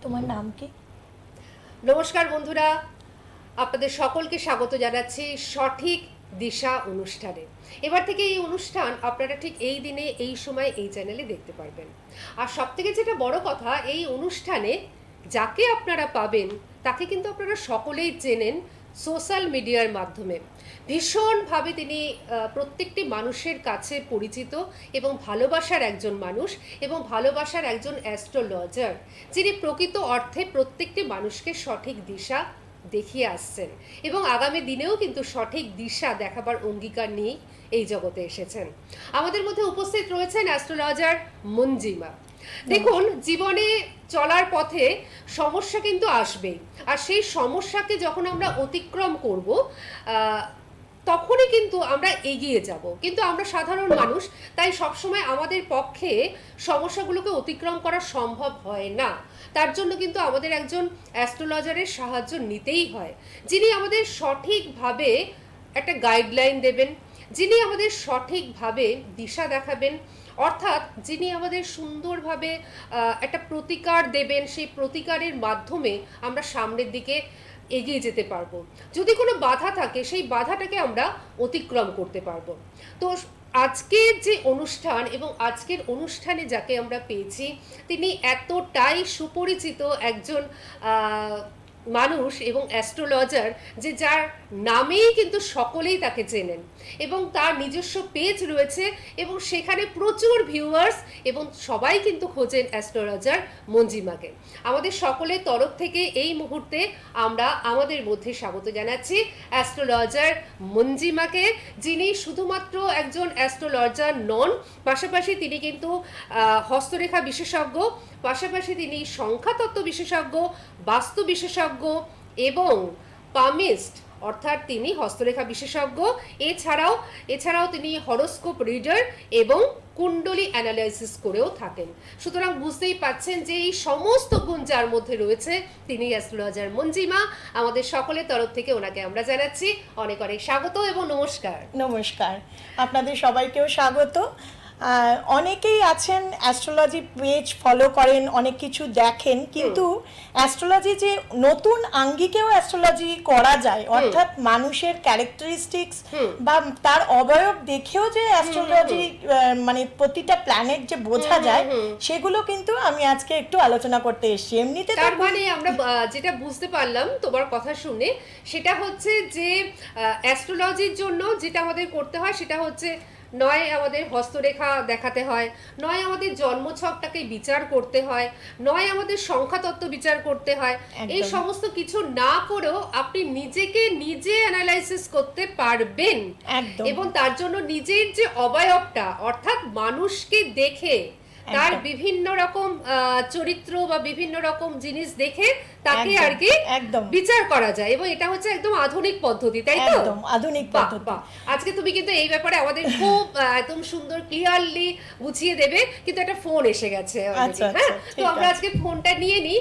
তোমার নাম কি? নমস্কার বন্ধুরা, আপনাদের সকলকে স্বাগত জানাচ্ছি সঠিক দিশা অনুষ্ঠানে। এবার থেকে এই অনুষ্ঠান আপনারা ঠিক এই দিনে এই সময় এই চ্যানেলে দেখতে পারবেন। আর সবথেকে যেটা বড় কথা, এই অনুষ্ঠানে যাকে আপনারা পাবেন তাকে কিন্তু আপনারা সকলেই চেনেন সোশ্যাল মিডিয়ার মাধ্যমে। ভীষণভাবে তিনি প্রত্যেকটি মানুষের কাছে পরিচিত এবং ভালোবাসার একজন মানুষ এবং ভালোবাসার একজন অ্যাস্ট্রোলজার, যিনি প্রকৃত অর্থে প্রত্যেকটি মানুষকে সঠিক দিশা দেখিয়ে আসছেন এবং আগামী দিনেও কিন্তু সঠিক দিশা দেখাবার অঙ্গীকার নিয়েই এই জগতে এসেছেন। আমাদের মধ্যে উপস্থিত রয়েছেন অ্যাস্ট্রোলজার মঞ্জিমা। দেখুন, জীবনে চলার পথে সমস্যা কিন্তু আসবেই, আর সেই সমস্যাকে যখন আমরা অতিক্রম করব তখনই কিন্তু আমরা এগিয়ে যাব। কিন্তু আমরা সাধারণ মানুষ, তাই সবসময় আমাদের পক্ষে সমস্যাগুলোকে অতিক্রম করা সম্ভব হয় না। তার জন্য কিন্তু আমাদের একজন অ্যাস্ট্রোলজারের সাহায্য নিতেই হয়, যিনি আমাদের সঠিকভাবে একটা গাইডলাইন দেবেন, যিনি আমাদের সঠিকভাবে দিশা দেখাবেন, অর্থাৎ যিনি আমাদের সুন্দরভাবে একটা প্রতিকার দেবেন। সেই প্রতিকারের মাধ্যমে আমরা সামনের দিকে এগিয়ে যেতে পারবো। যদি কোনো বাধা থাকে সেই বাধাটাকে আমরা অতিক্রম করতে পারবো। তো আজকের যে অনুষ্ঠান এবং আজকের অনুষ্ঠানে যাকে আমরা পেয়েছি, তিনি এতটাই সুপরিচিত একজন মানুষ এবং অ্যাস্ট্রোলজার, যে যার নামেই কিন্তু সকলেই তাকে চেনেন এবং তার নিজস্ব পেজ রয়েছে এবং সেখানে প্রচুর ভিউয়ার্স এবং সবাই কিন্তু খোঁজেন অ্যাস্ট্রোলজার মঞ্জিমাকে। আমাদের সকলের তরফ থেকে এই মুহূর্তে আমরা আমাদের মধ্যে স্বাগত জানাচ্ছি অ্যাস্ট্রোলজার মঞ্জিমাকে, যিনি শুধুমাত্র একজন অ্যাস্ট্রোলজার নন, পাশাপাশি তিনি কিন্তু হস্তরেখা বিশেষজ্ঞ, পাশাপাশি তিনি সংখ্যাতত্ত্ব বিশেষজ্ঞ, বাস্তু বিশেষজ্ঞ এবং পামিস্ট, অর্থাৎ তিনি হস্তরেখা বিশেষজ্ঞ। এছাড়াও তিনি হরোস্কোপ রিডার এবং কুণ্ডলী অ্যানালাইসিস করেও থাকেন। সুতরাং বুঝতেই পাচ্ছেন যে এই সমস্ত গুণ যার মধ্যে রয়েছে, তিনি অ্যাস্ট্রোলজার মঞ্জিমা। আমাদের সকলের তরফ থেকে ওনাকে আমরা জানাচ্ছি অনেক অনেক স্বাগত এবং নমস্কার। নমস্কার, আপনাদের সবাইকেও স্বাগত। অনেকেই আছেন অ্যাস্ট্রোলজি পেজ ফলো করেন, অনেক কিছু দেখেন, কিন্তু অ্যাস্ট্রোলজি যে নতুন আঙ্গিকেও অ্যাস্ট্রোলজি করা যায়, অর্থাৎ মানুষের ক্যারেক্টারিস্টিক্স বা তার অবয়ব দেখেও যে অ্যাস্ট্রোলজি মানে প্রতিটা প্ল্যানেট যে বোঝা যায়, সেগুলো কিন্তু আমি আজকে একটু আলোচনা করতে এসেছি। এমনিতে তার মানে আমরা যেটা বুঝতে পারলাম তোমার কথা শুনে, সেটা হচ্ছে যে অ্যাস্ট্রোলজির জন্য যেটা আমাদের করতে হয় সেটা হচ্ছে নয় আমাদের হস্তরেখা দেখাতে হয়, নয় আমাদের জন্মছকটাকে বিচার করতে হয়, নয় আমাদের সংখ্যাতত্ত্ব বিচার করতে হয়। এই সমস্ত কিছু না করেও আপনি নিজেকে নিজে অ্যানালাইসিস করতে পারবেন এবং তার জন্য নিজের যে অবয়বটা, অর্থাৎ মানুষকে দেখে তার বিভিন্ন রকম চরিত্র বা বিভিন্ন রকম জিনিস দেখে তাকে আর কি বিচার করা যায়, এবং এটা হচ্ছে একদম আধুনিক পদ্ধতি, তাই তো? একদম আধুনিক পদ্ধতি। আজকে তুমি কিন্তু এই ব্যাপারে আমাদের খুব একদম সুন্দর ক্লিয়ারলি বুঝিয়ে দেবে, কিন্তু একটা ফোন এসে গেছে। হ্যাঁ, তো আমরা আজকে ফোনটা নিয়ে নিই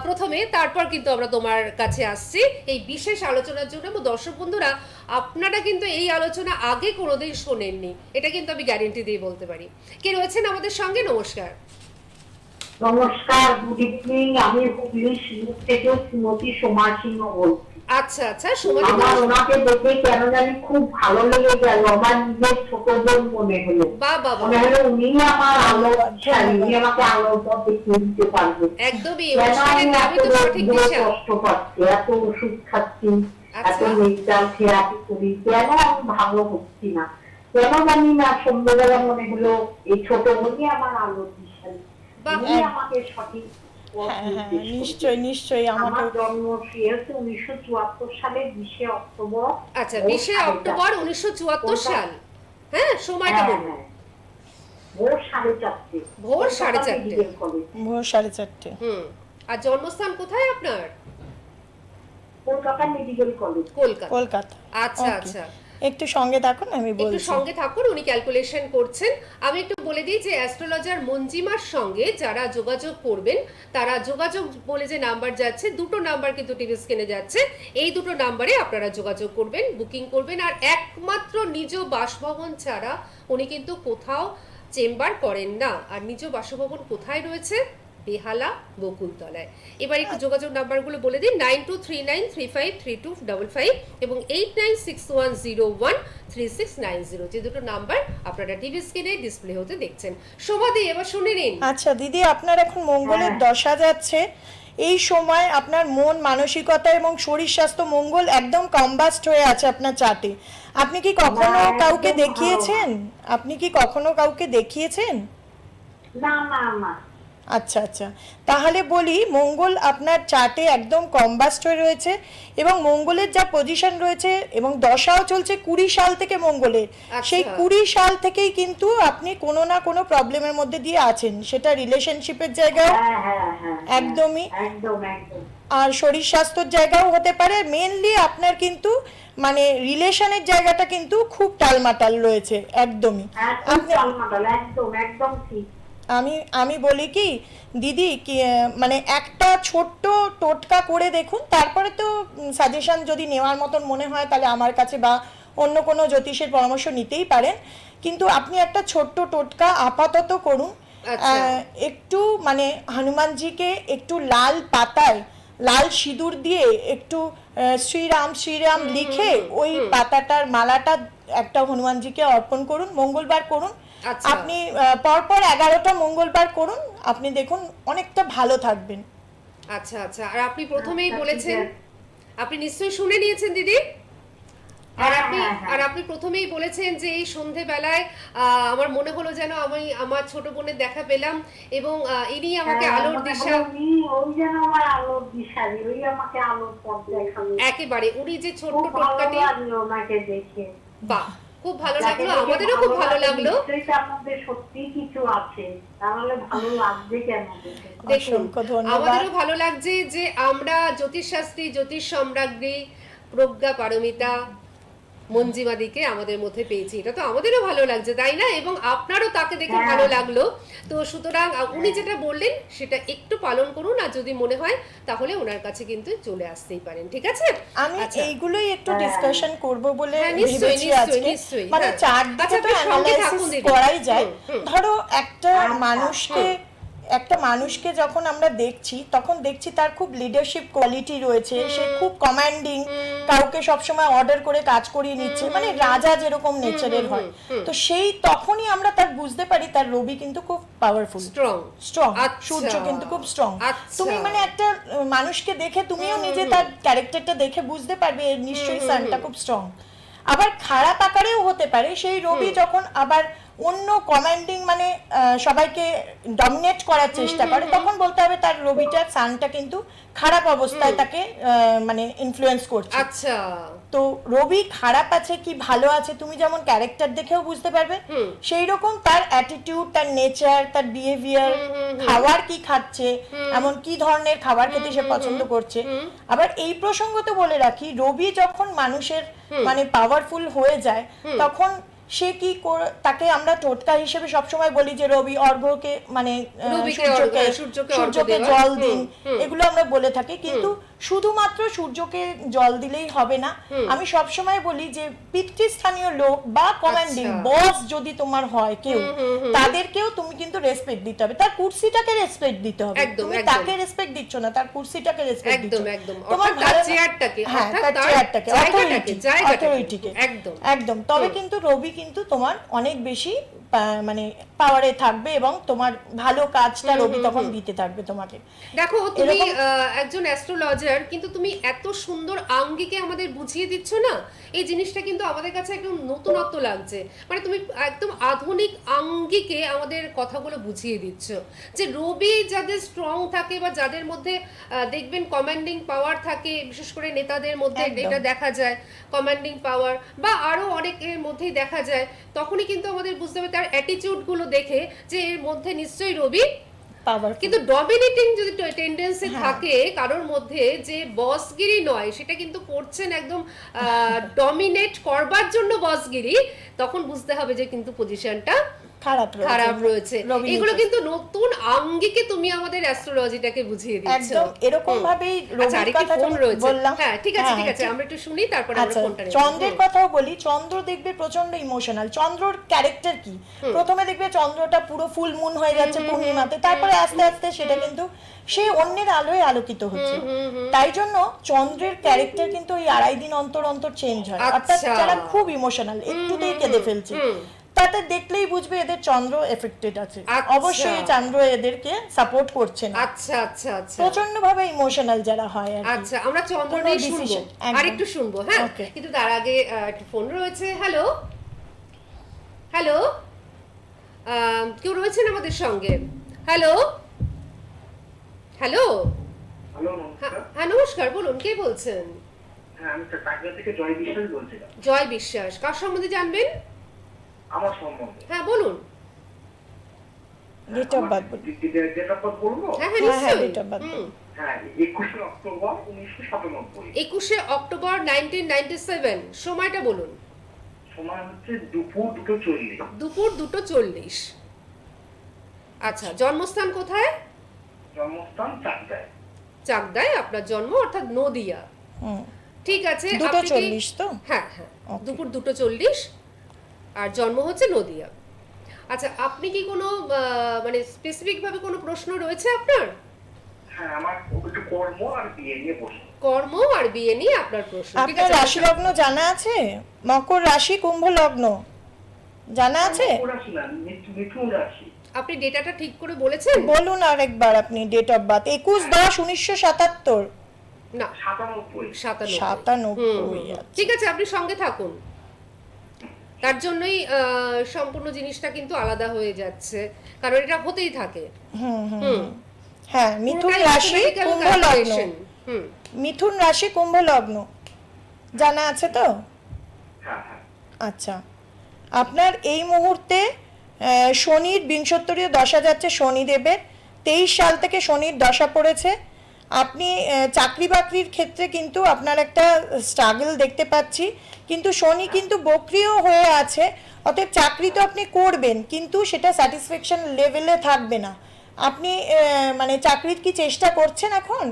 প্রথমে, তারপর কিন্তু আমরা তোমার কাছে আসছি এই বিশেষ আলোচনার জন্য। এবং দর্শক বন্ধুরা, আপনারা কিন্তু এই আলোচনা আগে কোনোদিন শোনেননি, এটা কিন্তু আমি গ্যারেন্টি দিয়ে বলতে পারি। কে রয়েছেন আমাদের সঙ্গে? নমস্কার। নমস্কার, গুড ইভিনিং। আমি হুগলি শিমুর থেকে শ্রীমতী সোমা সিংহ বলছি। আচ্ছা আচ্ছা, সোমাদি, আমার ওনাকে দেখে কেন জানি খুব ভালো লেগে গেল, আমার নিজের ছোট বোন মনে হলো। মনে হলো উনি আমার আলো, উনি আমাকে আলোর পথ দেখিয়ে দিতে পারবেন। একদমই কষ্ট পাচ্ছি, এত ওষুধ খাচ্ছি, এত মেডিকেল থেরাপি করি, কেন আমি ভালো হচ্ছি না, কেন জানি না। সন্ধ্যাবেলা মনে হলো এই ছোট বোনই আমার আলো দিশা, আমাকে সঠিক। নিশ্চয়ই নিশ্চয়ই। আমার জন্ম 1974 সালে 20 অক্টোবর। আচ্ছা, 20 অক্টোবর 1974 সাল। হ্যাঁ, সময়টা বলুন। ভোর 4:30। ভোর 4:30। ভোর 4:30। আর জন্মস্থান কোথায় আপনার? Kolkata medical college, Kolkata. আচ্ছা আচ্ছা, একটু সঙ্গে থাকুন, আমি বলছি। একটু সঙ্গে থাকুন, উনি ক্যালকুলেশন করছেন। আমি একটু বলে দিই যে অ্যাস্ট্রোলজার মঞ্জিমার সঙ্গে যারা যোগাযোগ করবেন, তারা যোগাযোগ বলে যে নাম্বার যাচ্ছে, দুটো নাম্বার কিন্তু টিভি স্ক্রিনে যাচ্ছে, এই দুটো নাম্বারে আপনারা যোগাযোগ করবেন, বুকিং করবেন। আর একমাত্র নিজ বাসভবন ছাড়া উনি কিন্তু কোথাও চেম্বার করেন না। আর নিজ বাসভবন কোথায় রয়েছে? বেহালা, বকুলতলায়। এবার একটু যোগাযোগ নাম্বারগুলো বলে দিন। 9239353255 এবং 8961013690, যে দুটো নাম্বার আপনারা টিভি স্ক্রিনে ডিসপ্লে হতে দেখছেন। শোভাদি, এবার শুনে নিন। আচ্ছা দিদি, আপনার এখন মঙ্গলের দশা যাচ্ছে। এই সময় আপনার মন মানসিকতা এবং শরীর স্বাস্থ্য মঙ্গল একদম কম্বাস্ট হয়ে আছে আপনার চার্টে। আপনি কি কখনো না, কাউকে একদম দেখিয়েছেন? আপনি কি কখনো কাউকে দেখিয়েছেন? না না না। আচ্ছা আচ্ছা, তাহলে বলি মঙ্গল আপনার চার্টে একদম কম্বাস্ট হয়ে রয়েছে এবং মঙ্গলের যা পজিশন রয়েছে এবং দশাও চলছে 20 সাল থেকে মঙ্গলের। আচ্ছা। সেই 20 সাল থেকেই কিন্তু আপনি কোনো না কোনো প্রবলেমের মধ্যে দিয়ে আছেন, সেটা রিলেশনশিপের জায়গায় হ্যাঁ হ্যাঁ হ্যাঁ, একদমই, একদম একদম। আর শরীর স্বাস্থ্যের জায়গাও হতে পারে। মেনলি আপনার কিন্তু মানে রিলেশনের জায়গাটা কিন্তু খুব টালমাটাল রয়েছে একদমই। আপনি একদম একদম ঠিক। আমি বলি কি দিদি, কি মানে একটা ছোট্ট টোটকা করে দেখুন, তারপরে তো সাজেশন যদি নেওয়ার মতন মনে হয় তাহলে আমার কাছে বা অন্য কোনো জ্যোতিষের পরামর্শ নিতেই পারেন, কিন্তু আপনি একটা ছোট্ট টোটকা আপাতত করুন। আচ্ছা। একটু মানে হনুমানজিকে একটু লাল পাতায় লাল সিঁদুর দিয়ে একটু শ্রীরাম শ্রীরাম লিখে ওই পাতাটার মালাটা একটা হনুমানজিকে অর্পণ করুন, মঙ্গলবার করুন। আচ্ছা। আপনি পরপর 11টা মঙ্গলবার করুন, আপনি দেখুন অনেকটা ভালো থাকবেন। আচ্ছা আচ্ছা, আর আপনি প্রথমেই আচ্ছা, বলেছেন, ঠিক আছে। আপনি নিশ্চয়ই শুনে নিয়েছেন দিদি। আর হ্যাঁ, আপনি হ্যাঁ, হ্যাঁ। আর আপনি প্রথমেই বলেছেন যে এই সন্ধেবেলায় আমার মনে হলো যেন আমি আমার ছোট বোনের দেখা পেলাম এবং ইনি আমাকে হ্যাঁ, আলোর মনে দিশা, হলো ওই যেন আমার আলোর দিশারি, ওই আমাকে আলোর পথ দেখাবে। একেবারে উনি যে ছোট্ট খুব ভালো টোটকাটি, লাগলো ওনাকে দেখে। বাহ, খুব ভালো যাকে লাগলো, দেখে আমাদেরও খুব ভালো লাগলো। নিশ্চয়ই তার মধ্যে সত্যি কিছু আছে, তাহলে ভালো লাগবে কেন দেখে। দেখুন, অসংখ্য ধন্যবাদ। আমাদেরও ভালো লাগছে যে আমরা জ্যোতিষশাস্ত্রী, জ্যোতিষ সম্রাজ্ঞী, প্রজ্ঞা পারমিতা মঞ্জিমাদিকে আমাদের মধ্যে পেয়েছি, এটা তো আমাদেরও ভালো লাগছে, তাই না? এবং আপনারও তাকে দেখে হ্যাঁ। ভালো লাগলো। তো সুতরাং উনি যেটা বললেন সেটা একটু পালন করুন, আর যদি মনে হয় তাহলে ওনার কাছে কিন্তু চলে আসতেই পারেন, ঠিক আছে? আমি আচ্ছা। এইগুলোই একটু ডিসকাশন করব বলে হ্যাঁ, নিশ্চয়ই, ভেবেছি নিশ্চয়ই, আজকে। নিশ্চয়ই, মানে হ্যাঁ। চার্ট আচ্ছা, দিকে তো আপনি সঙ্গে অ্যানালাইসিস থাকুন দিদি। করাই যায়। হুম। ধরো একটা মানুষকে যখন আমরা দেখছি তখন দেখছি তার খুব লিডারশিপ কোয়ালিটি রয়েছে, সে খুব কমান্ডিং, কাউকে সবসময় অর্ডার করে কাজ করিয়ে নিচ্ছে, মানে রাজা যেরকম নেচারের হয়। তো সেই তখনই আমরা তার বুঝতে পারি তার রবি কিন্তু খুব পাওয়ারফুল, স্ট্রং। স্ট্রং, আচ্ছা। সূর্য কিন্তু খুব স্ট্রং। আচ্ছা। তুমি মানে একটা মানুষকে দেখে তুমিও নিজে তার ক্যারেক্টারটা দেখে বুঝতে পারবে এর নিশ্চয়ই সানটা খুব স্ট্রং। আবার খারাপ আকারেও হতে পারে সেই রবি যখন আবার অন্য কমান্ডিং মানে সবাইকে ডমিনেট করার চেষ্টা করে, তখন বলতে হবে তার রবিটার সানটা কিন্তু খারাপ অবস্থায় তাকে মানে ইনফ্লুয়েন্স করছে। আচ্ছা। তো রবি খারাপ আছে কি ভালো আছে তুমি যেমন ক্যারেক্টার দেখেও বুঝতে পারবে, সেই রকম তার অ্যাটিটিউড, তার নেচার, তার বিহেভিয়ার, খাবার কি খাচ্ছে, এমন কি ধরনের খাবার খেতে সে পছন্দ করছে। আবার এই প্রসঙ্গ তো বলে রাখি, রবি যখন মানুষের মানে পাওয়ারফুল হয়ে যায় তখন সে কি তাকে আমরা টোটকা হিসেবে সবসময় বলি যে রবি অর্ঘ্যকে মানে সূর্যকে জল দিন, এগুলো আমরা বলে থাকি। কিন্তু শুধুমাত্র সূর্যকে জল দিলেই হবে না, আমি সবসময় বলি যে পিতৃস্থানীয় লোক বা কমান্ডিং বস যদি তোমার হয় কেউ, তাদেরকেও তুমি কিন্তু রেসপেক্ট দিতে হবে, তার কুর্সিটাকে রেসপেক্ট দিতে হবে। তুমি তাকে রেসপেক্ট দিচ্ছ না, তার কুর্সিটাকে রেসপেক্ট দিচ্ছ, তোমার চেয়ারটাকে, অথরিটিকে একদম। তবে কিন্তু রবি কিন্তু তোমার অনেক বেশি মানে পাওয়ারে থাকবে এবং তোমার ভালো কাজটা রবি তখন দিতে থাকবে তোমাকে। দেখো তুমি একজন অ্যাস্ট্রোলজার, কিন্তু তুমি এত সুন্দর আঙ্গিকে আমাদের বুঝিয়ে দিচ্ছ না, এই জিনিসটা কিন্তু আমাদের কাছে একদম নতুনত্ব লাগছে। মানে তুমি একদম আধুনিক আঙ্গিকে আমাদের কথাগুলো বুঝিয়ে দিচ্ছ যে রবি যাদের স্ট্রং থাকে বা যাদের মধ্যে দেখবেন কমান্ডিং পাওয়ার থাকে, বিশেষ করে নেতাদের মধ্যে এটা দেখা যায়, কমান্ডিং পাওয়ার বা আরো অনেকের মধ্যেই দেখা যায়, তখনই কিন্তু আমাদের বুঝতে হবে তার অ্যাটিটিউড গুলো দেখে যে এর মধ্যে নিশ্চয়ই রবি পাওয়ারফুল। কিন্তু ডমিনেটিং যদি টেন্ডেন্সি থাকে কারোর মধ্যে, যে বসগিরি নয়, সেটা কিন্তু করছেন একদম ডমিনেট করবার জন্য বসগিরি, তখন বুঝতে হবে যে কিন্তু পজিশনটা খারাপ রয়েছে। রবি এগুলো নেচার। কিন্তু নতুন আঙ্গিকে তুমি আমাদের অ্যাস্ট্রোলজিটাকে বুঝিয়ে দিচ্ছ। একদম এরকম ভাবেই আচ্ছা, রবির আরেকটি কথা ফোন রয়েছে। বললাম। হ্যাঁ ঠিক আছে ঠিক আছে, আমরা একটু শুনি তারপরে আমরা আচ্ছা, ফোনটা নেব। চন্দ্রের কথাও বলি। চন্দ্র দেখবে প্রচন্ড ইমোশনাল। চন্দ্রর ক্যারেক্টার কি, প্রথমে দেখবে চন্দ্রটা পুরো ফুল মুন হয়ে যাচ্ছে পূর্ণিমাতে, তারপরে আস্তে আস্তে সেটা কিন্তু সে অন্যের আলোয় আলোকিত হচ্ছে। তাই জন্য চন্দ্রের ক্যারেক্টার কিন্তু ওই 2.5 দিন অন্তর অন্তর চেঞ্জ হয়। অর্থাৎ আচ্ছা। যারা খুব ইমোশনাল, একটুতেই কেঁদে ফেলছে, তাতে দেখলেই বুঝবে এদের চন্দ্র এফেক্টেড আছে। আচ্ছা। অবশ্যই চন্দ্র এদেরকে সাপোর্ট করছে না, আচ্ছা আচ্ছা আচ্ছা প্রচন্ড ভাবে ইমোশনাল যারা হয় আর কি। আচ্ছা, আমরা চন্দ্র কোনো নিয়ে শুনবো, decision, একদম। আর একটু শুনবো। হ্যাঁ Okay. কিন্তু তার আগে একটা ফোন রয়েছে। হ্যালো হ্যালো, কেউ রয়েছেন আমাদের সঙ্গে? হ্যালো হ্যালো, হ্যালো, নমস্কার। হ্যাঁ নমস্কার, বলুন কে বলছেন? হ্যাঁ, আমি কাকড়া থেকে জয় বিশ্বাস বলছিলাম। জয় বিশ্বাস, কার সম্বন্ধে জানবেন? আমার সম্বন্ধে। হ্যাঁ বলুন। ডেট অফ বার্থ বলুন। ডেট অফ বার্থ বলবো? হ্যাঁ হ্যাঁ, নিশ্চয়ই। date of birth বলুন। হ্যাঁ, 21শে অক্টোবর 1997। 21শে অক্টোবর 1997, সময়টা বলুন। সময় হচ্ছে দুপুর 2:40। দুপুর 2:40। আচ্ছা, জন্মস্থান কোথায়? জন্মস্থান চাকদায়। চাকদায় আপনার জন্ম, অর্থাৎ নদিয়া। হুম। ঠিক আছে। 2:40 তো? হ্যাঁ হ্যাঁ, Okay. দুপুর 2:40 আর জন্ম হচ্ছে নদিয়া। আচ্ছা, আপনি কি কোনো মানে স্পেসিফিক ভাবে কোনো প্রশ্ন রয়েছে আপনার? হ্যাঁ, আমার একটু কর্ম আর বিয়ে নিয়ে প্রশ্ন। কর্ম আর বিয়ে নিয়ে আপনার প্রশ্ন। ঠিক আপনার আছে। রাশি লগ্ন জানা আছে? মকর রাশি, কুম্ভ লগ্ন জানা আছে? মকর রাশি না, মিথুন রাশি। আপনি ডেটাটা ঠিক করে বলেছেন? বলুন আরেকবার আপনি ডেট অফ বার্থ। 21/10/1977। না, 97। 97। ঠিক আছে, আপনি সঙ্গে থাকুন। তার জন্যই সম্পূর্ণ জিনিসটা কিন্তু আলাদা হয়ে যাচ্ছে, কারণ এটা হতেই থাকে। হুম। হ্যাঁ, মিথুন পুরোটাই রাশি, mathematical কুম্ভ লগ্ন। calculation। হুম। মিথুন রাশি, কুম্ভ লগ্ন জানা আছে তো? হ্যাঁ হ্যাঁ। আচ্ছা, আপনার এই মুহূর্তে শনির বিংশোত্তরীয় দশা যাচ্ছে শনিদেবের। 23 সাল থেকে শনির দশা পড়েছে। আপনি চাকরি বাকরির ক্ষেত্রে কিন্তু আপনার একটা স্ট্রাগল দেখতে পাচ্ছি, কিন্তু শনি কিন্তু বক্রিয় হয়ে আছে। অতএব চাকরি তো আপনি করবেন, কিন্তু সেটা স্যাটিসফ্যাকশন লেভেলে থাকবে না। আপনি মানে চাকরির কি চেষ্টা করছেন এখন?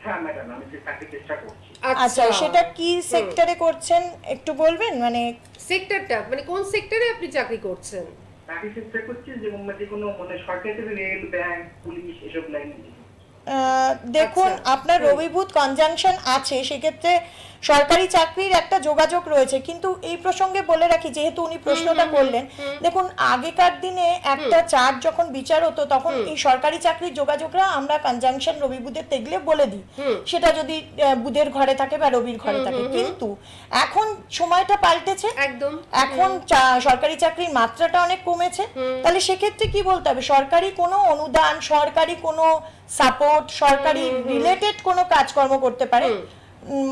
হ্যাঁ ম্যাডাম, আমি চাকরির চেষ্টা করছি। আচ্ছা, সেটা কি সেক্টরে করছেন একটু বলবেন? মানে সেক্টরটা মানে কোন সেক্টরে আপনি চাকরি করছেন? চাকরির চেষ্টা করছি যে কোনো মানে সরকারি রেল, ব্যাংক, পুলিশ এসব লাইনে। দেখুন, আচ্ছা। আপনার রবি বুধ কনজাংশন আছে, সেক্ষেত্রে সরকারি চাকরির একটা যোগাযোগ রয়েছে। কিন্তু এই প্রসঙ্গে বলে রাখি, যেহেতু উনি প্রশ্নটা করলেন, দেখুন আগেকার দিনে একটা চার্ট যখন বিচার হতো তখন এই সরকারি চাকরির যোগাযোগরা আমরা কনজাংশন রবি বুধের তেগলে বলে দিই, সেটা যদি বুধের ঘরে থাকে বা রবির ঘরে থাকে। কিন্তু এখন সময়টা পাল্টেছে, একদম। এখন সরকারি চাকরির মাত্রাটা অনেক কমেছে। তাহলে সেক্ষেত্রে কি বলতে হবে, সরকারি কোনো অনুদান, সরকারি কোনো সাপোর্ট, সরকারি রিলেটেড কোনো কাজকর্ম করতে পারে।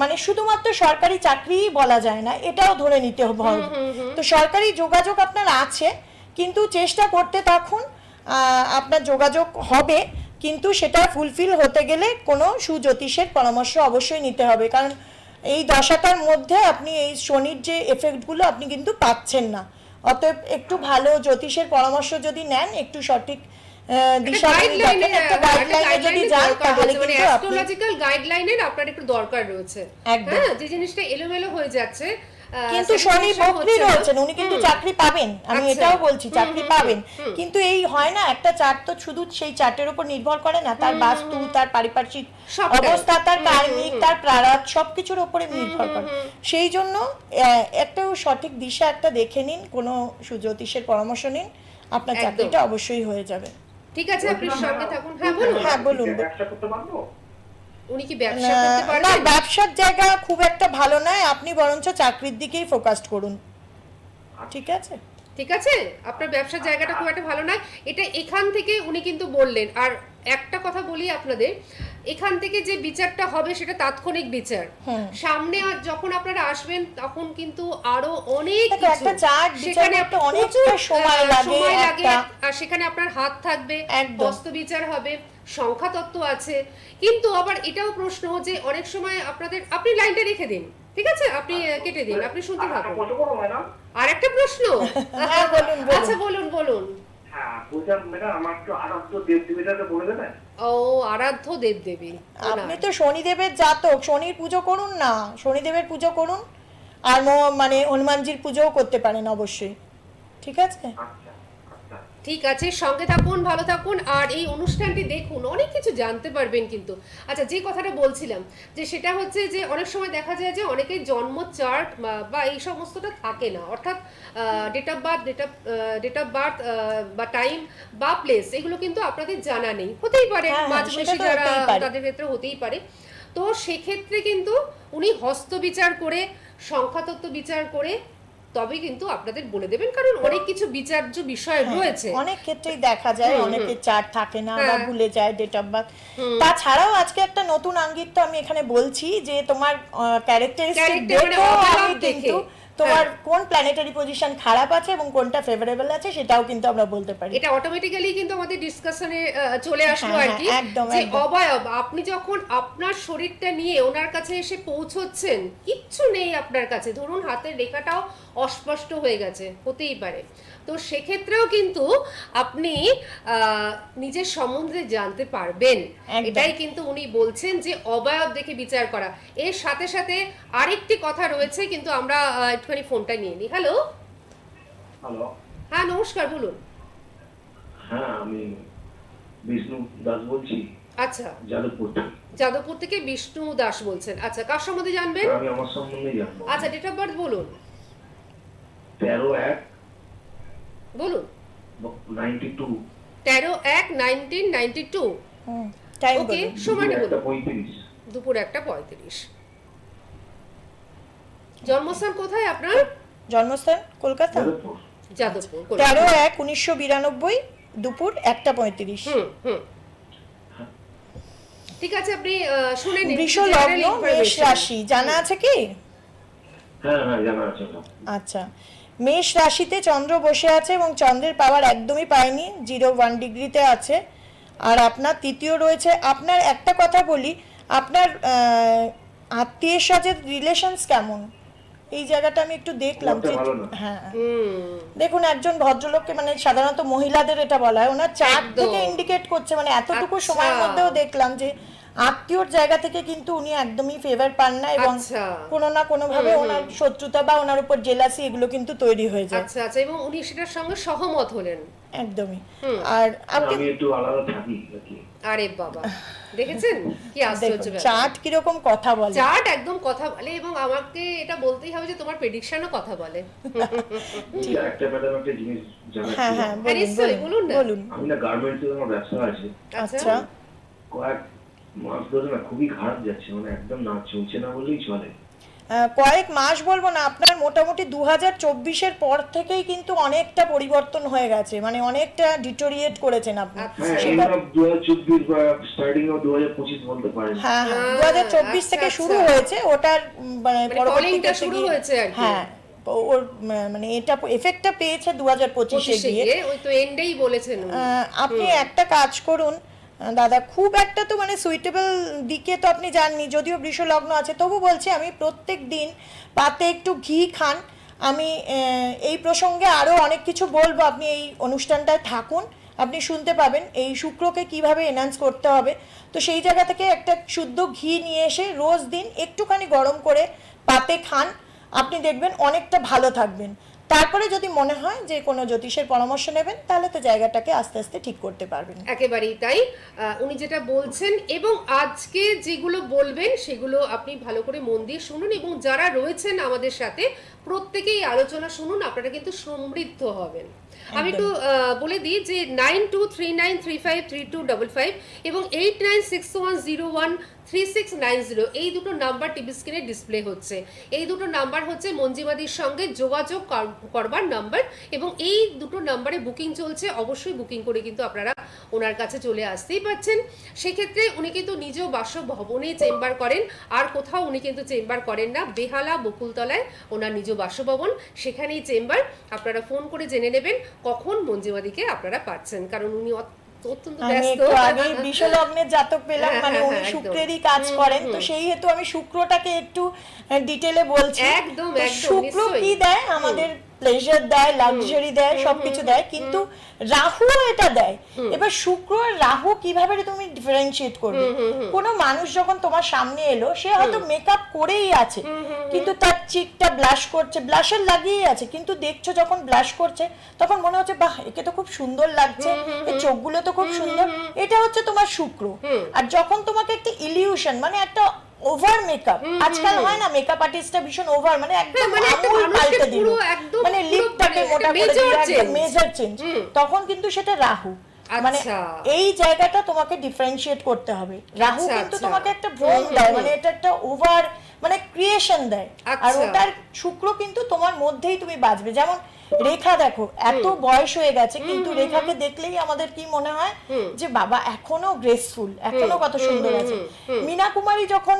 মানে শুধুমাত্র সরকারি চাকরিই বলা যায় না, এটাও ধরে নিতে হবে। তো সরকারি যোগাযোগ আপনার আছে, কিন্তু চেষ্টা করতে থাকুন, আপনার যোগাযোগ হবে। কিন্তু সেটা ফুলফিল হতে গেলে কোনো সুজ্যোতিষের পরামর্শ অবশ্যই নিতে হবে, কারণ এই দশাটার মধ্যে আপনি এই শনির যে এফেক্টগুলো আপনি কিন্তু পাচ্ছেন না। অতএব একটু ভালো জ্যোতিষের পরামর্শ যদি নেন, একটু সঠিক দিশা গাইডলাইনে যদি যান, তাহলে কিন্তু আপনি অ্যাস্ট্রোলজিক্যাল গাইডলাইনের আপনার একটু দরকার রয়েছে। একদম। হ্যাঁ, যে জিনিসটা এলোমেলো হয়ে যাচ্ছে, কিন্তু শনি বক্রি রয়েছেন, উনি কিন্তু চাকরি পাবেন, আমি আচ্ছা। এটাও বলছি চাকরি পাবেন। কিন্তু এই হয় না, একটা চার্ট তো শুধু সেই চার্টের উপর নির্ভর করে না, তার বাস্তু, তার পারিপার্শ্বিক সবটাই। অবস্থা, তার কার্মিক, তার প্রারব্ধ সবকিছুর উপরে নির্ভর করে। সেই জন্য একটা সঠিক দিশা একটা দেখে নিন, কোনো সুজ্যোতিষের পরামর্শ নিন, আপনার একদম। চাকরিটা অবশ্যই হয়ে যাবে। ঠিক আছে, আপনি বলছিলাম, সঙ্গে ম্যাডাম, থাকুন। হ্যাঁ বলুন। হ্যাঁ, বলুন। ব্যবসা করতে পারবো? উনি কি ব্যবসা করতে না, পারবেন? ব্যবসার জায়গা খুব একটা ভালো নয়, আপনি বরঞ্চ চাকরির দিকেই ফোকাস করুন। ঠিক আছে? ঠিক আছে, আপনার ব্যবসার জায়গাটা খুব একটা ভালো নয়, এটা এখান থেকে উনি কিন্তু বললেন। আর একটা কথা বলি আপনাদের, এখান থেকে যে বিচারটা হবে সেটা তাৎক্ষণিক বিচার। সামনে আর যখন আপনারা আসবেন তখন কিন্তু আরো অনেক দেখো, কিছু, একটা চার্ট বিচার সেখানে করতে আপনার অনেকটা প্রচুর সময় লাগে, সময় লাগে, একটা আর সেখানে আপনার হাত থাকবে, একদম। হস্ত বিচার হবে, সংখ্যা তত্ত্ব আছে। কিন্তু আবার এটাও প্রশ্ন যে অনেক সময় আপনি লাইনটা রেখে দিন, ঠিক আছে, আপনি কেটে দিন, আপনি শুনতে একটা থাকুন। প্রশ্ন করবো ম্যাডাম? আর একটা প্রশ্ন? হ্যাঁ, বলুন, বলুন। আচ্ছা, বলুন বলুন। হ্যাঁ, বলছিলাম ম্যাডাম আমার একটু আরাধ্য দেবদেবীটাকে বলে দেবেন? ও, আরাধ্য দেবদেবী। আপনি তো শনিদেবের জাতক, শনির পুজো করুন না, শনিদেবের পুজো করুন। আর মানে হনুমানজির পুজোও করতে পারেন অবশ্যই। ঠিক আছে? আচ্ছা আচ্ছা। ঠিক আছে, সঙ্গে থাকুন, ভালো থাকুন, আর এই অনুষ্ঠানটি দেখুন, অনেক কিছু জানতে পারবেন কিন্তু। আচ্ছা, যে কথাটা বলছিলাম, যে সেটা হচ্ছে যে অনেক সময় দেখা যায় যে অনেকের জন্ম চার্ট বা এই সমস্তটা থাকে না, অর্থাৎ ডেট অফ বার্থ বা টাইম বা প্লেস, এগুলো কিন্তু আপনাদের জানা নেই। হতেই পারে, হ্যাঁ, হ্যাঁ, মাঝবয়সী সেটা তো যারা, হতেই পারে। তাদের ক্ষেত্রে হতেই পারে। তো সেক্ষেত্রে কিন্তু উনি হস্তবিচার করে, সংখ্যাতত্ত্ব বিচার করে তবে কিন্তু আপনাদের বলে দেবেন, কারণ অনেক কিছু বিচার্য বিষয় হ্যাঁ, রয়েছে। অনেক ক্ষেত্রেই দেখা যায় অনেকের চার্ট থাকে না বা হ্যাঁ। ভুলে যায় ডেট অফ বার্থ। তাছাড়াও আজকে একটা নতুন আঙ্গিক তো আমি এখানে বলছি যে তোমার ক্যারেক্টারিস্টিক Character মানে দেখো অবয়ব আমি কিন্তু দেখে। তোমার কোন প্ল্যানেটারি পজিশন খারাপ আছে এবং কোনটা ফেভারেবল আছে সেটাও কিন্তু আমরা বলতে পারি। এটা অটোমেটিক্যালি কিন্তু আমাদের ডিসকাশনে চলে আসলো হ্যাঁ, আর কি, হ্যাঁ, একদম, যে একদম। অবয়ব, আপনি যখন আপনার শরীরটা নিয়ে ওনার কাছে এসে পৌঁছচ্ছেন, কিচ্ছু নেই আপনার কাছে, ধরুন হাতের রেখাটাও অস্পষ্ট হয়ে গেছে, হতেই পারে, তো সেক্ষেত্রেও কিন্তু আপনি নিজের সম্বন্ধে জানতে পারবেন। একদম। এটাই কিন্তু উনি বলছেন যে অবয়ব দেখে বিচার করা। এর সাথে সাথে আরেকটি কথা রয়েছে, কিন্তু আমরা একটুখানি ফোনটা নিয়ে নিই। হ্যালো, হ্যালো, হ্যাঁ নমস্কার, বলুন। হ্যাঁ আমি বিষ্ণু দাস বলছি, আচ্ছা, যাদবপুর থেকে। যাদবপুর থেকে বিষ্ণু দাস বলছেন। আচ্ছা, কার সম্বন্ধে জানবেন? আমি আমার সম্বন্ধে জানবো। আচ্ছা, ডেট অফ বার্থ বলুন, 13/1 বলুন। 92, 13/1/1992। টাইম ওকে, বলুন। সময়টা বলুন। 1:35। দুপুর 1:35। জন্মস্থান কোথায় আপনার? জন্মস্থান কলকাতা। যাদবপুর। যাদবপুর, কলকাতা। 13/1/1992 দুপুর 1:35। হুম। ঠিক আছে, আপনি শুনে নিন। বৃষ general লগ্ন, মেষ information। রাশি জানা আছে কি? হ্যাঁ হ্যাঁ, জানা আছে না। আচ্ছা, মেষ রাশিতে চন্দ্র বসে আছে এবং চন্দ্রের পাওয়ার একদমই পায়নি, 0 ডিগ্রিতে আছে। আর আপনার তৃতীয় রয়েছে। আপনার একটা কথা বলি, আপনার আত্মীয় স্বজন রিলেশনস কেমন? এই জায়গাটা আমি একটু দেখলাম খুব একটা যে ভালো না। হ্যাঁ, হুম, দেখুন একজন ভদ্রলোককে, মানে সাধারণত মহিলাদের এটা বলা হয়, ওনার চার্ট একদম। থেকে ইন্ডিকেট করছে, মানে এতটুকু আচ্ছা। সময়ের মধ্যেও দেখলাম যে আত্মীয়র জায়গা থেকে কিন্তু উনি একদমই ফেভার পান না এবং আচ্ছা। কোনো না কোনো ভাবে ওনার শত্রুতা বা ওনার উপর জেলাসি এগুলো কিন্তু তৈরি হয়ে যায়। আচ্ছা আচ্ছা, এবং উনি সেটার সঙ্গে সহমত হলেন। একদমই। আর আপনি আমি একটু আলাদা থাকি আর কি। আরে বাবা, দেখেছেন কি আশ্চর্য দেখুন ব্যাপার। চার্ট কিরকম কথা বলে। চার্ট একদম কথা বলে, এবং আমাকে এটা বলতেই হবে যে তোমার প্রেডিকশনও কথা বলে। একটা ম্যাডাম একটা জিনিস জানার হ্যাঁ ছিল। হ্যাঁ, হ্যাঁ, নিশ্চয়ই, বলুন না। বলুন। আমি না গার্মেন্টসে আমার ব্যবসা আছে, আচ্ছা, কয়েক মাস ধরে না খুবই খারাপ যাচ্ছে, মানে একদম না চলছে না বললেই চলে। কয়েক মাস বলবো না, আপনার মোটামুটি 2024-এর পর থেকেই কিন্তু অনেকটা পরিবর্তন হয়ে গেছে, মানে অনেকটা ডিটোরিয়েট করেছেন আপনি। আচ্ছা। হ্যাঁ, সেটা- এন্ড অফ 2024 বা স্টার্টিং অফ 2025 বলতে পারেন। হ্যাঁ হ্যাঁ, হ্যাঁ, 2024 থেকে আচ্ছা, শুরু আচ্ছা। হয়েছে ওটার মানে মানে পরবর্তী ফলিংটা ক্ষেত্রে শুরু গিয়ে- হয়েছে আর কি। হ্যাঁ, ওর মানে এটা এফেক্টটা পেয়েছে 2025-এ 25-এ গিয়ে। গিয়ে, ওই তো এন্ডেই বলেছেন উনি। আপনি একটা কাজ করুন দাদা, খুব একটা তো মানে সুইটেবল দিকে তো আপনি যাননি, যদিও বৃষ লগ্ন আছে, তবু বলছি আমি প্রত্যেক দিন পাতে একটু ঘি খান। আমি এই প্রসঙ্গে আরও অনেক কিছু বলবো, আপনি এই অনুষ্ঠানটায় থাকুন, আপনি শুনতে পাবেন এই শুক্রকে কিভাবে এনহান্স করতে হবে। তো সেই জায়গা থেকে একটা শুদ্ধ ঘি নিয়ে এসে রোজ দিন একটুখানি গরম করে পাতে খান, আপনি দেখবেন অনেকটা ভালো থাকবেন। তারপরে যদি মনে হয় যে কোনো জ্যোতিষের পরামর্শ নেবেন, তাহলে তো জায়গাটাকে আস্তে আস্তে ঠিক করতে পারবেন। একেবারেই তাই, উনি যেটা বলছেন এবং আজকে যেগুলো বলবেন সেগুলো আপনি ভালো করে মন দিয়ে শুনুন, এবং যারা রয়েছেন আমাদের সাথে প্রত্যেকেই আলোচনা শুনুন, আপনারা কিন্তু সমৃদ্ধ হবেন। আমি একটু বলে দিই যে 9239353255 এবং 8961013690, এই দুটো নাম্বার টিভি স্ক্রিনে ডিসপ্লে হচ্ছে। এই দুটো নাম্বার হচ্ছে মঞ্জিমাদির সঙ্গে যোগাযোগ করবার নাম্বার, এবং এই দুটো নাম্বারে বুকিং চলছে। অবশ্যই বুকিং করে কিন্তু আপনারা ওনার কাছে চলে আসতেই পারছেন। সেক্ষেত্রে উনি কিন্তু নিজেও বাসভবনে চেম্বার করেন, আর কোথাও উনি কিন্তু চেম্বার করেন না। বেহালা বকুলতলায় ওনার নিজ বাসভবন, সেখানেই চেম্বার। আপনারা ফোন করে জেনে নেবেন কখন মঞ্জিমাদিকে আপনারা পাচ্ছেন, কারণ উনি অত্যন্ত আমি ব্যস্ত। একটু আগে বিষলগ্নের জাতক পেলাম, হ্যাঁ, মানে হ্যাঁ, উনি একদম। শুক্রেরই কাজ করেন, তো সেই হেতু আমি শুক্রটাকে একটু ডিটেলে বলছি। একদম, তো একদম, শুক্র নিশ্চয়ই। কি দেয়? আমাদের প্লেজার দেয়, লাক্সারি দেয়, সবকিছু দেয়, কিন্তু রাহু এটা দেয়। এবার শুক্র আর রাহু কিভাবে তুমি ডিফারেন্সিয়েট করবে? কোনো মানুষ যখন তোমার সামনে এলো, সে হয়তো মেকআপ করেই আছে, কিন্তু তার চিকটা ব্লাশ করছে, ব্লাশার লাগিয়েই আছে, কিন্তু দেখছো যখন ব্লাশ করছে তখন মনে হচ্ছে বাহ, একে তো খুব সুন্দর লাগছে, এর চোখগুলো তো খুব সুন্দর। এটা হচ্ছে তোমার শুক্র। আর যখন তোমাকে একটা ইলিউশন, মানে একটা ওভার মেকআপ, আজকাল হয় না মেকআপ আর্টিস্টটা ভীষণ ওভার, মানে একদম মানে একটা আমূল মানুষকে পাল্টে দিল, পুরো একদম মানে পুরো লিপটাকে মানে মোটা একটা করে দিল, major একদম change। মেজর চেঞ্জ, তখন কিন্তু সেটা রাহু। মানে আচ্ছা। এই জায়গাটা তোমাকে ডিফারেন্সিয়েট করতে হবে। রাহু আচ্ছা, কিন্তু আচ্ছা। তোমাকে একটা ভ্রম দেয়, মানে এটা একটা ওভার, মানে ক্রিয়েশন দেয়। আর আচ্ছা। ওটার শুক্র কিন্তু তোমার মধ্যেই তুমি বাঁচবে। যেমন রেখা দেখো, এত বয়স হয়ে গেছে, কিন্তু রেখাকে দেখলেই আমাদের কি মনে হয় যে বাবা এখনো গ্রেসফুল, এখনো কত সুন্দর আছে। মীনা কুমারী যখন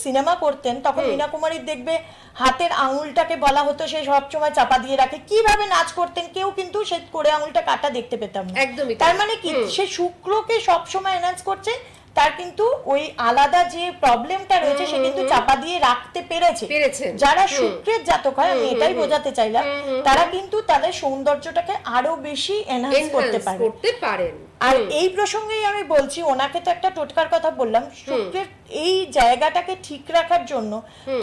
সিনেমা করতেন, তখন মীনা কুমারীর দেখবে হাতের আঙুলটাকে বলা হতো সে সবসময় চাপা দিয়ে রাখে, কিভাবে নাচ করতেন কেউ কিন্তু সে করে আঙুলটা কাটা দেখতে পেতাম না। একদমই তাই। তার মানে কি, সে শুক্রকে সবসময় এনহান্স করছে, তার কিন্তু ওই আলাদা যে প্রবলেমটা রয়েছে সে কিন্তু চাপা দিয়ে রাখতে পেরেছেন। যারা শুক্রের জাতক হয়, আমি এটাই বোঝাতে চাইলাম, তারা কিন্তু তাদের সৌন্দর্যটাকে আরো বেশি এনহান্স করতে Enhance পারে। করতে পারেন। আর এই প্রসঙ্গেই আমি বলছি, ওনাকে তো একটা টোটকার কথা বললাম, শুক্রের এই জায়গাটাকে ঠিক রাখার জন্য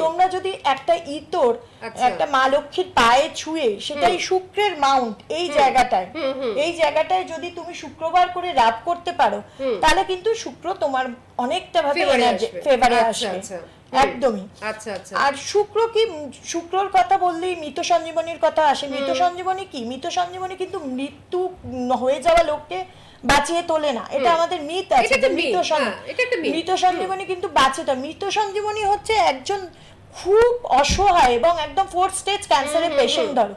তোমরা যদি একটা ইতর আচ্ছা। একটা মা লক্ষ্মীর পায়ে ছুঁয়ে, সেটাই শুক্রের মাউন্ট, এই জায়গাটায় যদি তুমি শুক্রবার করে রাব করতে পারো, তাহলে কিন্তু শুক্র তোমার অনেকটা ভাবে Favour-এ আসবে। ফেভারে আচ্ছা, আসবে। আচ্ছা। একদমই। আচ্ছা, আচ্ছা। আর শুক্র কি, শুক্রর কথা বললেই মৃত সঞ্জীবনীর কথা আসে। মৃত সঞ্জীবনী কি? মৃত সঞ্জীবনী কিন্তু মৃত্যু হয়ে যাওয়া লোককে বাঁচিয়ে তোলে না, এটা আমাদের মিথ আছে এটা একটা যে মৃত myth, হ্যাঁ, এটা একটা myth। মৃত সঞ্জীবনী কিন্তু বাঁচিয়ে তোলে। মৃত সঞ্জীবনী হচ্ছে একজন খুব অসহায় এবং একদম 4th স্টেজ ক্যান্সারের পেশেন্ট, ধরো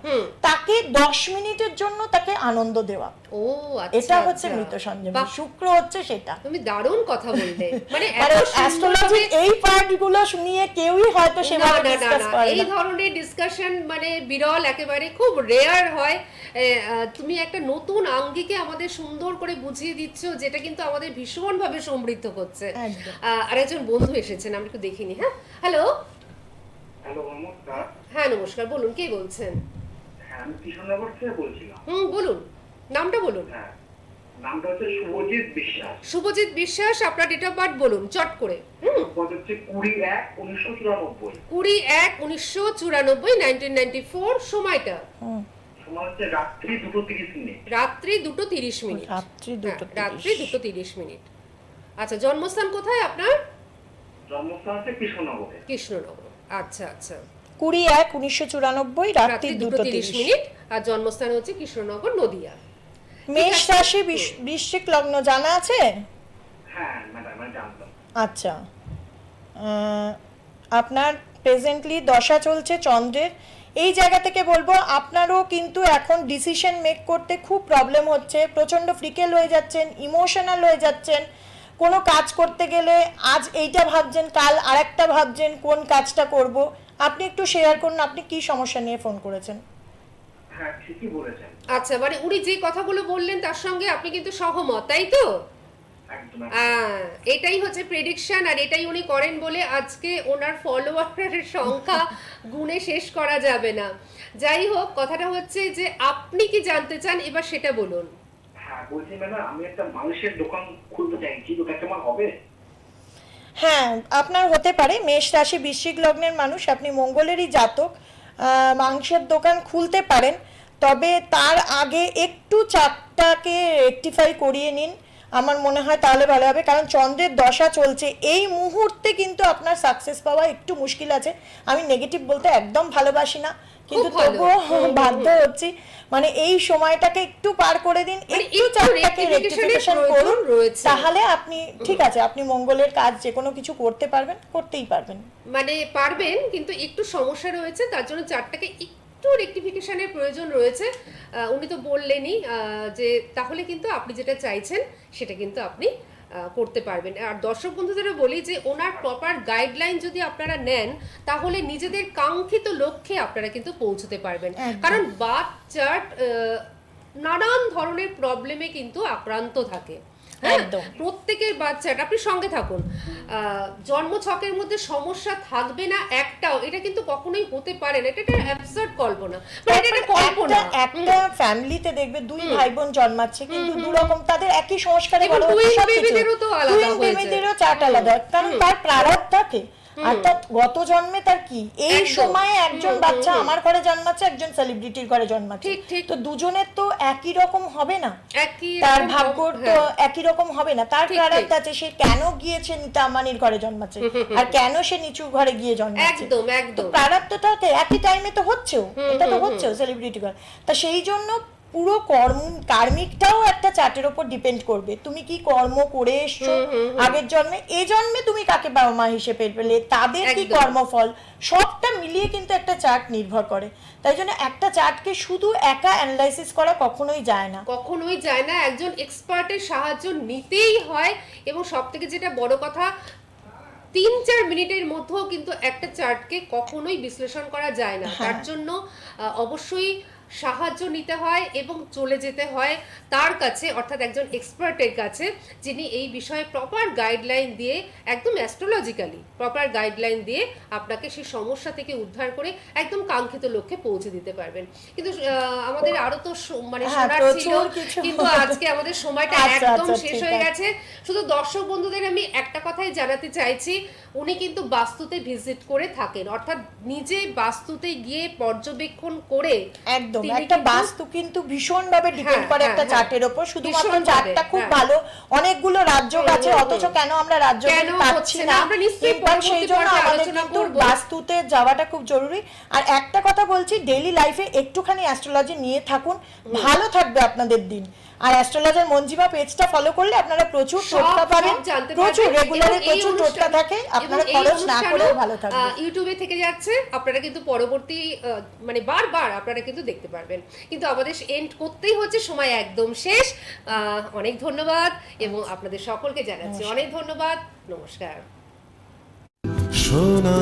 তাকে 10 মিনিটের জন্য তাকে আনন্দ দেওয়া, ও আচ্ছা, এটা হচ্ছে আচ্ছা। মৃত সঞ্জীবনী। বাহ, শুক্র হচ্ছে সেটা। তুমি দারুণ কথা বললে। মানে মানে এত অ্যাস্ট্রোলজি সুন্দরভাবে- এই পার্টগুলো নিয়ে কেউই হয়তো না, সেভাবে না, না, ডিসকাস না, করে এই না। ধরনের ডিসকাশন মানে বিরল, একেবারে খুব রেয়ার হয়। তুমি একটা নতুন আঙ্গিকে আমাদের সুন্দর করে বুঝিয়ে দিচ্ছ, যেটা কিন্তু আমাদের ভীষণভাবে সমৃদ্ধ করছে। একদম। আরেকজন বন্ধু এসেছেন, আমরা একটু দেখিনি। হ্যাঁ, হ্যালো। হ্যালো, নমস্কার। হ্যাঁ, নমস্কার, বলুন কে বলছেন? হ্যাঁ, আমি কৃষ্ণনগর থেকে বলছিলাম। বলুন, নামটা বলুন। হ্যাঁ, নামটা হচ্ছে শুভজিৎ বিশ্বাস। শুভজিৎ বিশ্বাস, আপনার ডেট অফ বার্থ বলুন চট করে। পদ হচ্ছে 20/1/1994। 20/1/1994, 1994। সময়টা সময় হচ্ছে রাত্রি 2:30। রাত্রি 2:30। রাত্রি হ্যাঁ, 2:30। রাত্রি 2:30। আচ্ছা, জন্মস্থান কোথায় আপনার? জন্মস্থান হচ্ছে কৃষ্ণনগরে। কৃষ্ণনগর। আচ্ছা, আচ্ছা। 20/1/1994 রাত্রি 2:30। আর জন্মস্থান হচ্ছে কৃষ্ণনগর, নদিয়া। মেষ রাশি, বৃশ্চিক লগ্ন, জানা আছে? হ্যাঁ ম্যাডাম, আমি জানতাম। আচ্ছা, আপনার প্রেজেন্টলি দশা চলছে চন্দ্রের। এই জায়গা থেকে বলবো আপনারও কিন্তু এখন ডিসিশন মেক করতে খুব প্রবলেম হচ্ছে, প্রচণ্ড ফ্রিকেল হয়ে যাচ্ছেন, ইমোশনাল হয়ে যাচ্ছেন। কোনো কাজ করতে গেলে আজ এইটা ভাবছেন, কাল আরেকটা ভাবছেন কোন কাজটা করব। আপনি একটু শেয়ার করুন, আপনি কি সমস্যা নিয়ে ফোন করেছেন? হ্যাঁ, ঠিকই বলেছেন। আচ্ছা, মানে উনি যে কথাগুলো বললেন তার সঙ্গে আপনি কিন্তু সহমত, তাই তো? একদম। এটাই হচ্ছে প্রেডিকশন, আর এটাই উনি করেন বলে আজকে ওনার ফলোয়ারের সংখ্যা গুণে শেষ করা যাবে না। যাই হোক, কথাটা হচ্ছে যে আপনি কি জানতে চান, এবার সেটা বলুন। হ্যাঁ, বলছি ম্যাডাম, আমি একটা মাংসের দোকান খুলতে চাইছি, দোকানটা আমার হবে? হ্যাঁ, আপনার হতে পারে। মেষ রাশি বৃশ্চিক লগ্নের মানুষ, আপনি মঙ্গলেরই জাতক, মাংসের দোকান খুলতে পারেন। তবে তার আগে একটু চাপটাকে রেকটিফাই করিয়ে নিন, আমার মনে হয় তাহলে ভালো হবে। কারণ চন্দ্রের দশা চলছে, এই মুহূর্তে কিন্তু আপনার সাকসেস পাওয়া একটু মুশকিল আছে। আমি নেগেটিভ বলতে একদম ভালোবাসি না, কিন্তু খুব ভালো। তবুও বাধ্য হচ্ছি। মানে এই সময়টাকে একটু পার করে দিন, মানে একটু একটু চাপটাকে rectification-এর রেকটিফিকেশন প্রয়োজন করুন, রয়েছে। তাহলে আপনি ঠিক আছে, আপনি মঙ্গলের কাজ যে কোনো কিছু করতে পারবেন, করতেই পারবেন। মানে পারবেন, কিন্তু একটু সমস্যা রয়েছে, তার জন্য চারটাকে একটু রেকটিফিকেশনের প্রয়োজন রয়েছে। উনি তো বললেনই যে তাহলে কিন্তু আপনি যেটা চাইছেন সেটা কিন্তু আপনি করতে পারবেন। আর দর্শক বন্ধুদেরও বলি যে ওনার প্রপার গাইডলাইন যদি আপনারা নেন, তাহলে নিজেদের কাঙ্ক্ষিত লক্ষ্যে আপনারা কিন্তু পৌঁছতে পারবেন। একদম। কারণ বার্থ চার্ট নানান ধরনের প্রবলেমে কিন্তু আক্রান্ত থাকে। হ্যাঁ, একদম। প্রত্যেকের বাচ্চাটা, আপনি সঙ্গে থাকুন, জন্মছকের মধ্যে সমস্যা থাকবে না একটাও, এটা কিন্তু কখনোই হতে পারে না। এটা একটা অ্যাবসার্ড কল্পনা, মানে এটা একটা কল্পনা। একটা ফ্যামিলিতে দেখবে দুই ভাই বোন জন্মাচ্ছে কিন্তু দু রকম, তাদের একই সংস্কারে এবং বড় হচ্ছে twin সবকিছু। baby-দেরও তো আলাদা Twin হয়েছে। baby-দেরও চার্ট আলাদা, কারণ তার প্রারব্ধ থাকে। অর্থাৎ গত জন্মে তার কি এই একদম। সময়ে একজন বাচ্চা আমার ঘরে জন্মাচ্ছে, একজন সেলিব্রিটির ঘরে জন্মাচ্ছে, ঠিক, ঠিক। তো দুজনের তো একই রকম হবে না, একই তার রকম, ভাগ্য তো হ্যাঁ। একই রকম হবে না। তার ঠিক, প্রারব্ধ ঠিক। আছে, সে কেন গিয়েছে নিতা আম্বানির ঘরে জন্মাচ্ছে আর কেন সে নিচু ঘরে গিয়ে জন্মাচ্ছে। একদম একদম। প্রারব্ধ থাকে, একই টাইমে তো হচ্ছেও, এটা তো হচ্ছেও সেলিব্রিটি ঘর। তা সেই জন্য পুরো কার্মিকটাও একটা চার্টের উপর ডিপেন্ড করবে। তুমি কি কর্ম করে এসছো আগের জন্মে, এই জন্মে তুমি কাকে বাবা মা হিসেবে পেলে, তাদের কি একদম। কর্মফল, সবটা মিলিয়ে কিন্তু একটা চার্ট নির্ভর করে। তাই জন্য একটা চার্টকে শুধু একা অ্যানালাইসিস করা কখনোই যায় না। কখনোই যায় না, একজন এক্সপার্টের সাহায্য নিতেই হয়। এবং সব থেকে যেটা বড় কথা, 3-4 মিনিটের মধ্যেও কিন্তু একটা চার্টকে কখনোই বিশ্লেষণ করা যায় না। তার জন্য অবশ্যই সাহায্য নিতে হয় এবং চলে যেতে হয় তার কাছে, অর্থাৎ একজন এক্সপার্টের কাছে, যিনি এই বিষয়ে প্রপার গাইডলাইন দিয়ে, একদম অ্যাস্ট্রোলজিক্যালি প্রপার গাইডলাইন দিয়ে আপনাকে সেই সমস্যা থেকে উদ্ধার করে একদম কাঙ্ক্ষিত লক্ষ্যে পৌঁছে দিতে পারবেন। কিন্তু আমাদের আরো তো মানে হ্যাঁ, শোনার ছিল, প্রচুর কিছু কিন্তু আজকে আমাদের সময়টা আচ্ছা, একদম আচ্ছা, শেষ ঠিক হয়ে আছে। গেছে। শুধু দর্শক বন্ধুদের আমি একটা কথাই জানাতে চাইছি, উনি কিন্তু বাস্তুতে ভিজিট করে থাকেন, অর্থাৎ নিজে বাস্তুতে গিয়ে পর্যবেক্ষণ করে একদম, তিনি একটা কিন্তু- বাস্তু কিন্তু ভীষণ ভাবে ডিপেন্ড করে হ্যাঁ, একটা হ্যাঁ, চার্টের উপর। শুধুমাত্র ভীষণভাবে, চার্টটা খুব হ্যাঁ। ভালো, অনেকগুলো রাজ্য আছে, অথচ কেন আমরা রাজ্য কেন পাচ্ছি হচ্ছে না, না? আমরা নিশ্চয়ই কিন্তু পরবর্তী সেই জন্য পর্বে আমাদের আলোচনা কিন্তু করব। বাস্তুতে যাওয়াটা খুব জরুরি। আর একটা কথা বলছি, ডেইলি লাইফে একটুখানি অ্যাস্ট্রোলজি নিয়ে থাকুন, ভালো থাকবে আপনাদের দিন। আর অ্যাস্ট্রোলজার মঞ্জিমা পেজটা ফলো করলে আপনারা প্রচুর সব টোটকা পাবেন, জানতে প্রচুর পারবেন। রেগুলারে এবং এই প্রচুর টোটকা অনুষ্ঠান- থাকে, আপনারা এবং এই খরচ না অনুষ্ঠানও, করেও ভালো থাকবেন। ইউটিউবে থেকে যাচ্ছে, আপনারা কিন্তু পরবর্তী মানে বারবার আপনারা কিন্তু দেখতে পারবেন। কিন্তু আমাদের এন্ড করতেই হচ্ছে, সময় একদম শেষ। অনেক ধন্যবাদ এবং আপনাদের সকলকে জানাচ্ছি অনেক ধন্যবাদ। নমস্কার। সোনা